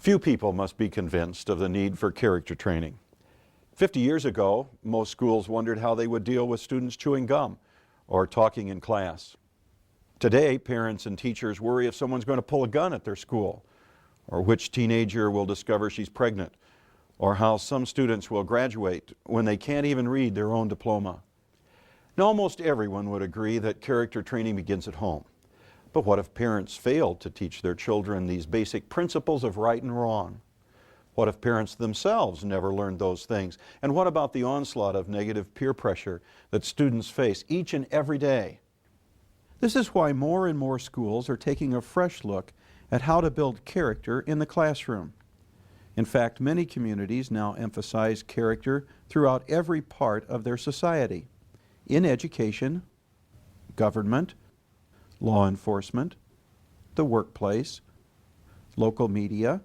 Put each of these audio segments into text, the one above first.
Few people must be convinced of the need for character training. 50 years ago, most schools wondered how they would deal with students chewing gum or talking in class. Today, parents and teachers worry if someone's going to pull a gun at their school, or which teenager will discover she's pregnant, or how some students will graduate when they can't even read their own diploma. Now, almost everyone would agree that character training begins at home. But what if parents fail to teach their children these basic principles of right and wrong? What if parents themselves never learned those things? And what about the onslaught of negative peer pressure that students face each and every day? This is why more and more schools are taking a fresh look at how to build character in the classroom. In fact, many communities now emphasize character throughout every part of their society. In education, government, law enforcement, the workplace, local media,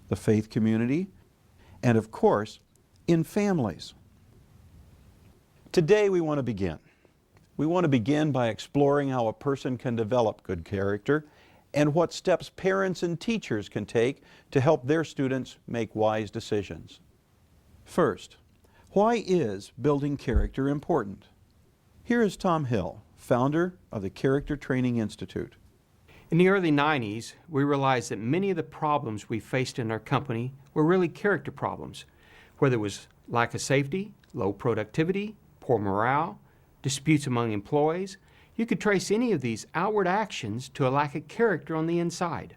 the faith community, and of course, in families. Today we want to begin. We want to begin by exploring how a person can develop good character and what steps parents and teachers can take to help their students make wise decisions. First, why is building character important? Here is Tom Hill, founder of the Character Training Institute. In the early 90s, we realized that many of the problems we faced in our company were really character problems, whether it was lack of safety, low productivity, poor morale, disputes among employees. You could trace any of these outward actions to a lack of character on the inside.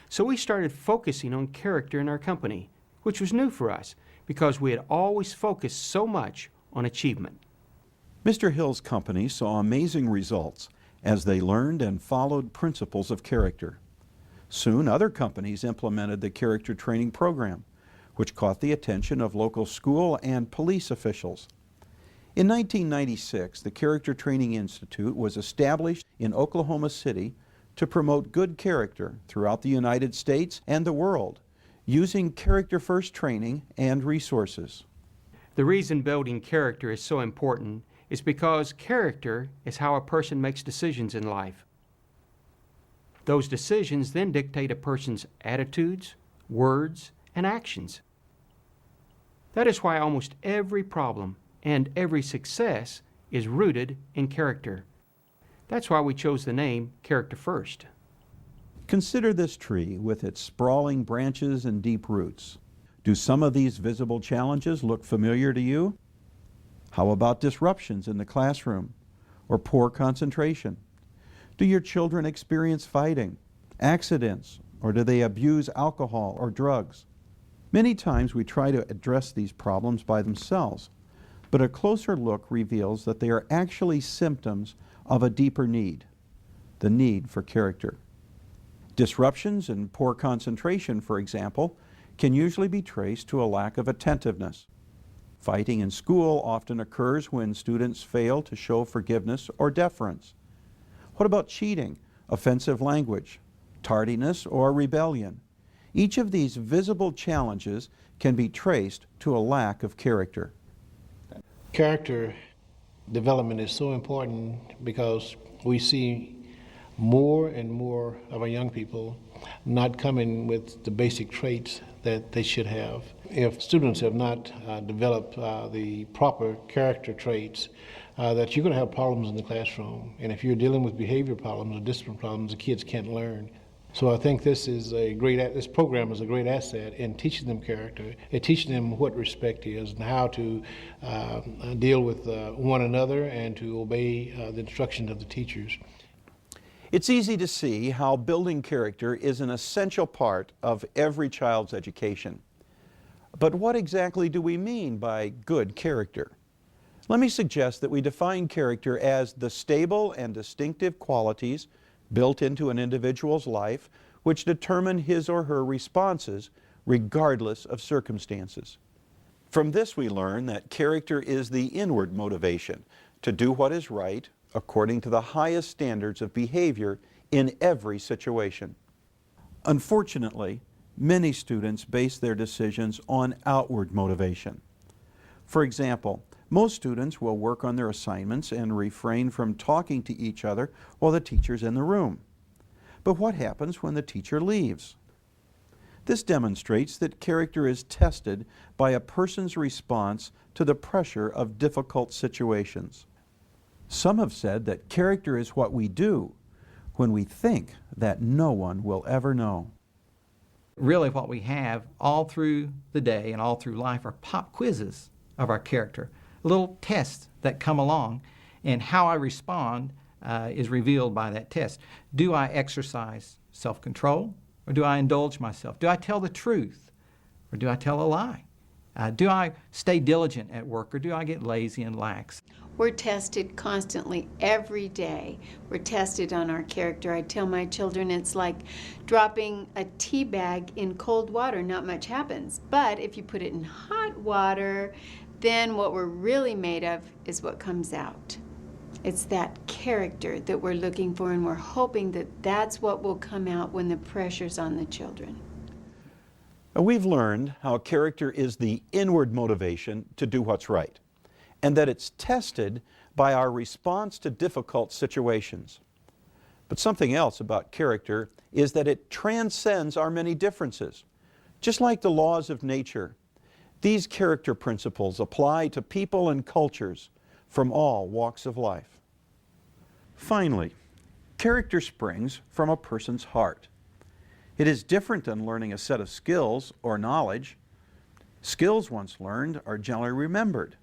So we started focusing on character in our company, which was new for us because we had always focused so much on achievement. Mr. Hill's company saw amazing results as they learned and followed principles of character. Soon, other companies implemented the character training program, which caught the attention of local school and police officials. In 1996, the Character Training Institute was established in Oklahoma City to promote good character throughout the United States and the world, using character-first training and resources. The reason building character is so important is because character is how a person makes decisions in life. Those decisions then dictate a person's attitudes, words, and actions. That is why almost every problem and every success is rooted in character. That's why we chose the name Character First. Consider this tree with its sprawling branches and deep roots. Do some of these visible challenges look familiar to you? How about disruptions in the classroom or poor concentration? Do your children experience fighting, accidents, or do they abuse alcohol or drugs? Many times we try to address these problems by themselves, but a closer look reveals that they are actually symptoms of a deeper need, the need for character. Disruptions and poor concentration, for example, can usually be traced to a lack of attentiveness. Fighting in school often occurs when students fail to show forgiveness or deference. What about cheating, offensive language, tardiness, or rebellion? Each of these visible challenges can be traced to a lack of character. Character development is so important because we see more and more of our young people not coming with the basic traits that they should have. If students have not developed the proper character traits, that you're going to have problems in the classroom. And if you're dealing with behavior problems or discipline problems, the kids can't learn. So I think this program is a great asset in teaching them character, and teaching them what respect is and how to deal with one another and to obey the instructions of the teachers. It's easy to see how building character is an essential part of every child's education. But what exactly do we mean by good character? Let me suggest that we define character as the stable and distinctive qualities built into an individual's life which determine his or her responses regardless of circumstances. From this we learn that character is the inward motivation to do what is right according to the highest standards of behavior in every situation. Unfortunately, many students base their decisions on outward motivation. For example, most students will work on their assignments and refrain from talking to each other while the teacher's in the room. But what happens when the teacher leaves? This demonstrates that character is tested by a person's response to the pressure of difficult situations. Some have said that character is what we do when we think that no one will ever know. Really what we have all through the day and all through life are pop quizzes of our character, little tests that come along, and how I respond is revealed by that test. Do I exercise self-control, or do I indulge myself? Do I tell the truth, or do I tell a lie? Do I stay diligent at work, or do I get lazy and lax? We're tested constantly every day. We're tested on our character. I tell my children it's like dropping a tea bag in cold water. Not much happens. But if you put it in hot water, then what we're really made of is what comes out. It's that character that we're looking for, and we're hoping that that's what will come out when the pressure's on the children. We've learned how character is the inward motivation to do what's right, and that it's tested by our response to difficult situations. But something else about character is that it transcends our many differences. Just like the laws of nature, these character principles apply to people and cultures from all walks of life. Finally, character springs from a person's heart. It is different than learning a set of skills or knowledge. Skills once learned are generally remembered.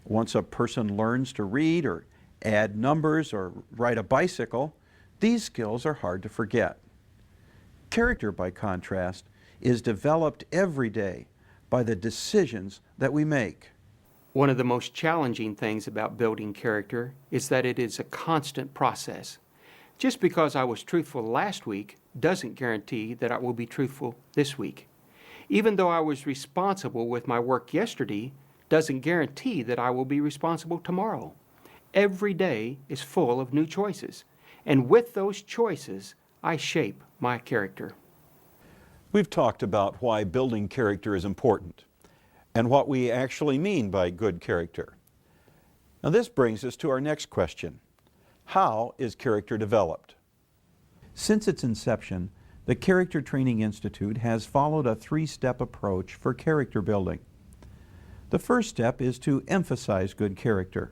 Once a person learns to read or add numbers or ride a bicycle, these skills are hard to forget. Character, by contrast, is developed every day by the decisions that we make. One of the most challenging things about building character is that it is a constant process. Just because I was truthful last week doesn't guarantee that I will be truthful this week. Even though I was responsible with my work yesterday, doesn't guarantee that I will be responsible tomorrow. Every day is full of new choices, and with those choices, I shape my character. We've talked about why building character is important and what we actually mean by good character. Now this brings us to our next question. How is character developed? Since its inception, the Character Training Institute has followed a three-step approach for character building. The first step is to emphasize good character.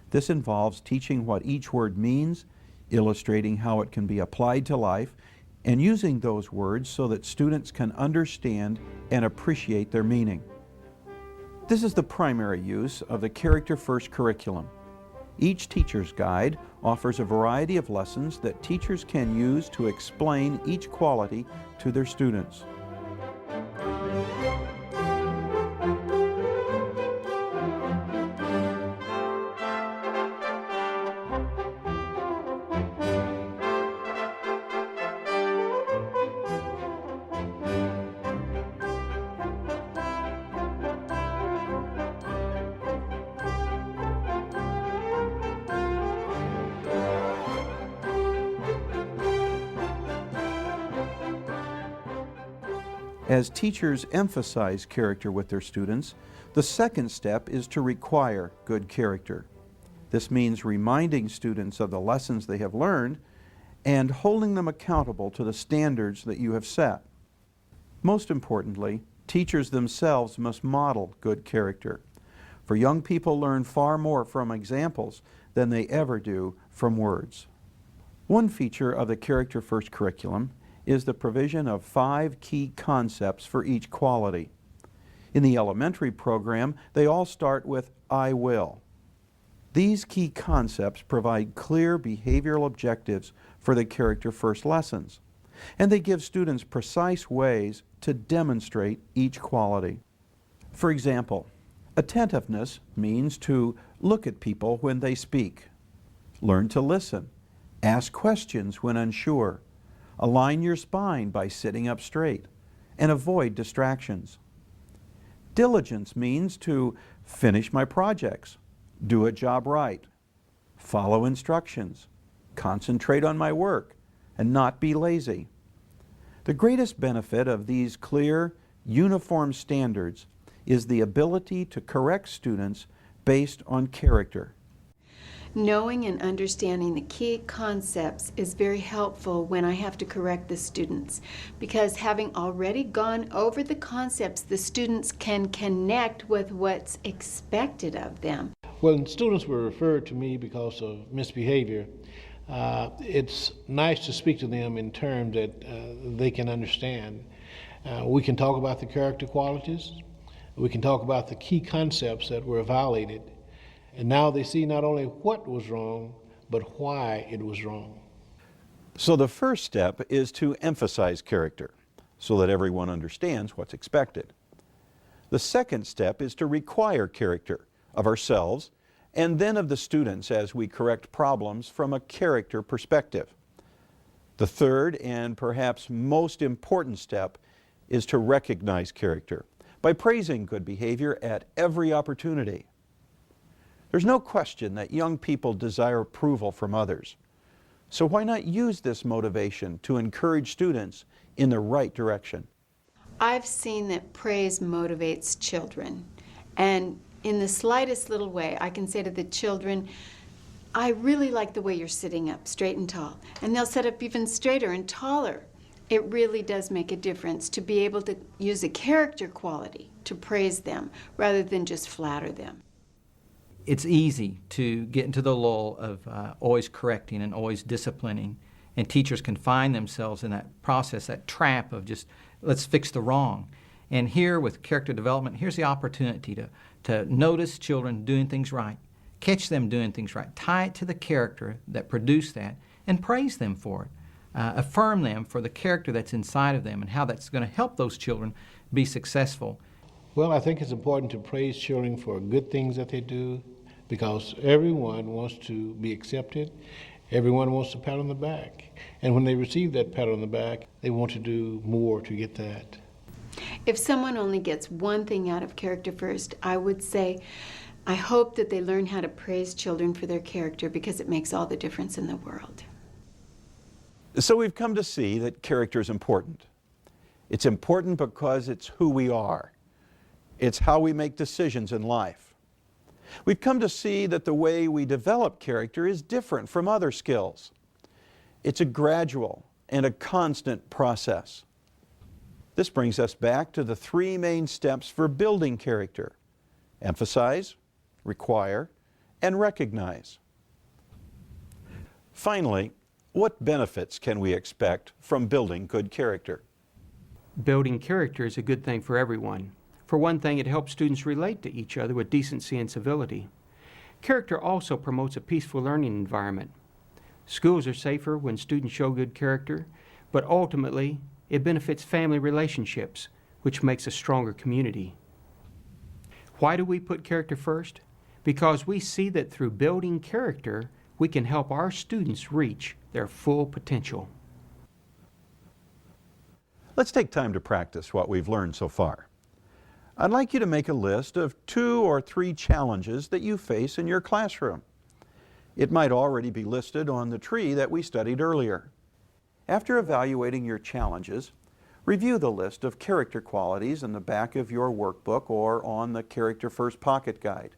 This involves teaching what each word means, illustrating how it can be applied to life, and using those words so that students can understand and appreciate their meaning. This is the primary use of the Character First curriculum. Each teacher's guide offers a variety of lessons that teachers can use to explain each quality to their students. As teachers emphasize character with their students, the second step is to require good character. This means reminding students of the lessons they have learned and holding them accountable to the standards that you have set. Most importantly, teachers themselves must model good character, for young people learn far more from examples than they ever do from words. One feature of the Character First curriculum is the provision of 5 key concepts for each quality. In the elementary program, they all start with I will. These key concepts provide clear behavioral objectives for the Character First lessons, and they give students precise ways to demonstrate each quality. For example, attentiveness means to look at people when they speak, learn to listen, ask questions when unsure, align your spine by sitting up straight, and avoid distractions. Diligence means to finish my projects, do a job right, follow instructions, concentrate on my work, and not be lazy. The greatest benefit of these clear, uniform standards is the ability to correct students based on character. Knowing and understanding the key concepts is very helpful when I have to correct the students, because having already gone over the concepts, the students can connect with what's expected of them. When students were referred to me because of misbehavior, it's nice to speak to them in terms that they can understand. We can talk about the character qualities. We can talk about the key concepts that were violated. And now they see not only what was wrong, but why it was wrong. So the first step is to emphasize character so that everyone understands what's expected. The second step is to require character of ourselves and then of the students as we correct problems from a character perspective. The third and perhaps most important step is to recognize character by praising good behavior at every opportunity. There's no question that young people desire approval from others. So why not use this motivation to encourage students in the right direction? I've seen that praise motivates children, and in the slightest little way, I can say to the children, I really like the way you're sitting up straight and tall. And they'll sit up even straighter and taller. It really does make a difference to be able to use a character quality to praise them rather than just flatter them. It's easy to get into the lull of always correcting and always disciplining, and teachers can find themselves in that process, that trap of just, let's fix the wrong. And here with character development, here's the opportunity to notice children doing things right, catch them doing things right, tie it to the character that produced that, and praise them for it. Affirm them for the character that's inside of them and how that's going to help those children be successful. Well, I think it's important to praise children for good things that they do, because everyone wants to be accepted. Everyone wants a pat on the back. And when they receive that pat on the back, they want to do more to get that. If someone only gets one thing out of Character First, I would say, I hope that they learn how to praise children for their character, because it makes all the difference in the world. So we've come to see that character is important. It's important because it's who we are. It's how we make decisions in life. We've come to see that the way we develop character is different from other skills. It's a gradual and a constant process. This brings us back to the three main steps for building character: emphasize, require, and recognize. Finally, what benefits can we expect from building good character? Building character is a good thing for everyone. For one thing, it helps students relate to each other with decency and civility. Character also promotes a peaceful learning environment. Schools are safer when students show good character, but ultimately, it benefits family relationships, which makes a stronger community. Why do we put character first? Because we see that through building character, we can help our students reach their full potential. Let's take time to practice what we've learned so far. I'd like you to make a list of 2 or 3 challenges that you face in your classroom. It might already be listed on the tree that we studied earlier. After evaluating your challenges, review the list of character qualities in the back of your workbook or on the Character First Pocket Guide.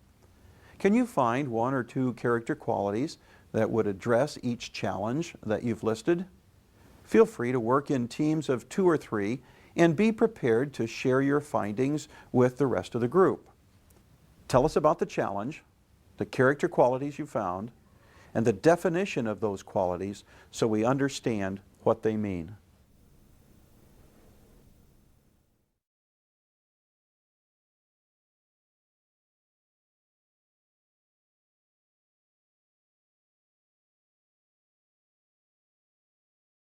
Can you find 1 or 2 character qualities that would address each challenge that you've listed? Feel free to work in teams of 2 or 3 and be prepared to share your findings with the rest of the group. Tell us about the challenge, the character qualities you found, and the definition of those qualities so we understand what they mean.